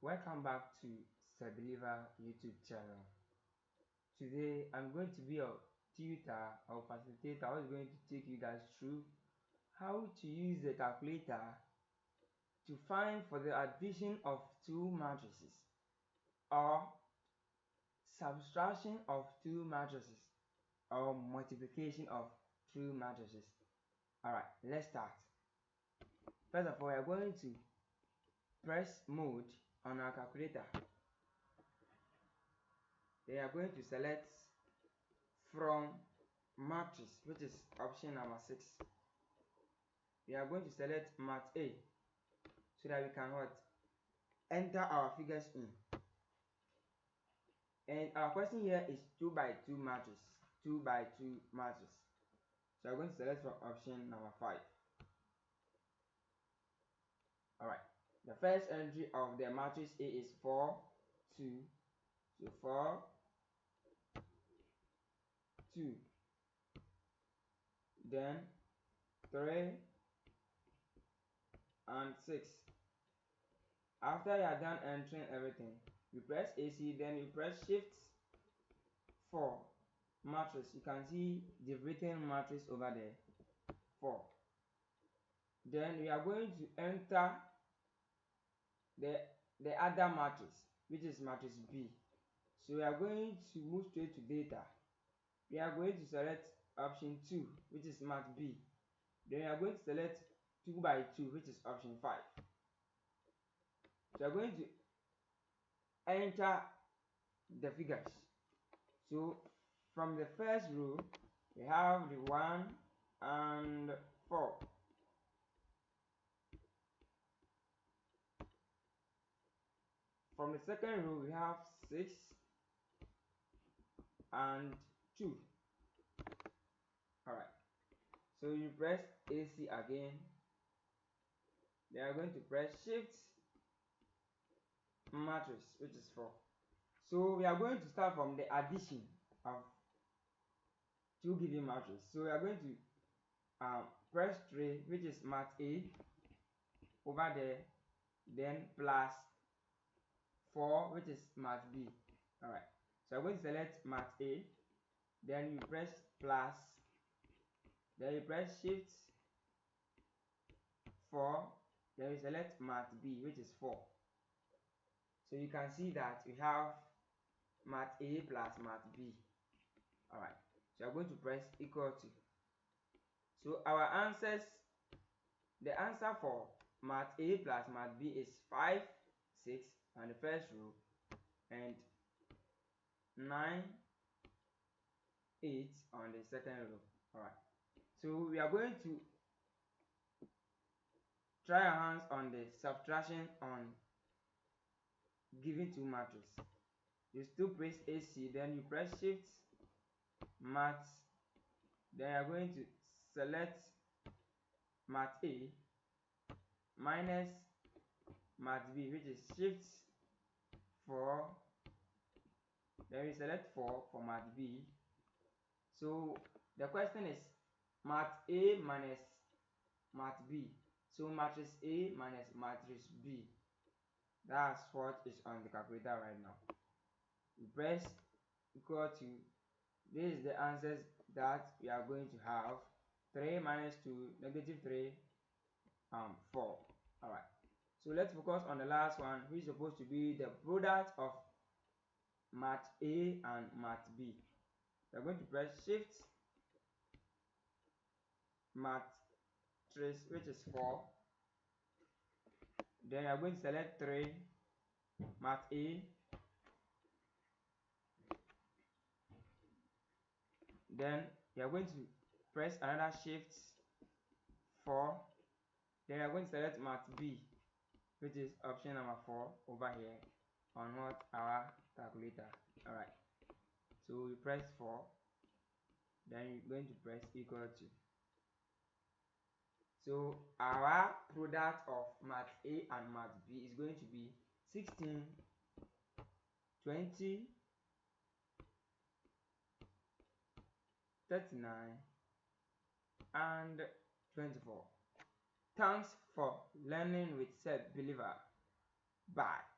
Welcome back to Believer YouTube channel. Today I'm going to be your tutor or facilitator who is going to take you guys through how to use the calculator to find for the addition of two matrices or subtraction of two matrices or multiplication of two matrices. Alright, let's start. First of all, we are going to press mode on our calculator. Then you are going to select from matrix, which is option number 6. We are going to select mat A so that we can enter our figures in. And our question here is 2 by 2 matrix. 2 by 2 matrix. So I'm going to select from option number 5. Alright. The first entry of the matrix A is 4, 2. So 4, 2. Then 3 and 6. After you are done entering everything, you press AC, then you press shift 4 matrix. You can see the written matrix over there, 4. Then we are going to enter the other matrix, which is matrix B. So we are going to move straight to data. We are going to select option 2, which is mat B. Then we are going to select 2 by 2, which is option 5. So we are going to enter the figures. So from the first row, we have the 1 and 4. From the second row, we have 6 and 2. Alright. So you press AC again. They are going to press shift matrix, which is 4. So we are going to start from the addition of two given matrices. So we are going to press 3, which is mat A over there, then plus 4, which is mat B. Alright. So I'm going to select mat A, then you press plus, then you press shift 4, then you select mat B, which is 4. So you can see that we have mat A plus mat B. Alright, so I'm going to press equal to. So our answers, the answer for mat A plus mat B is 5, 6 on the first row and 9, 8 on the second row. Alright, so we are going to try our hands on the subtraction on given two matrices. You still press AC, then you press shift mat, then you are going to select mat A minus mat B, which is shift 4, then we select 4 for mat B. So the question is mat A minus mat B. So matrix A minus matrix B. That's what is on the calculator right now. You press equal to. This is the answers that we are going to have. 3 minus 2, negative 3, 4. Alright. So let's focus on the last one, which is supposed to be the product of mat A and mat B. We are going to press shift matrix, which is 4. Then you are going to select 3, mat A. Then you are going to press another shift 4. Then you are going to select mat B, which is option number 4 over here on our calculator. Alright, so you press 4, then you're going to press equal to. So our product of mat A and mat B is going to be 16, 20, 39 and 24. Thanks for learning with Believer. Bye.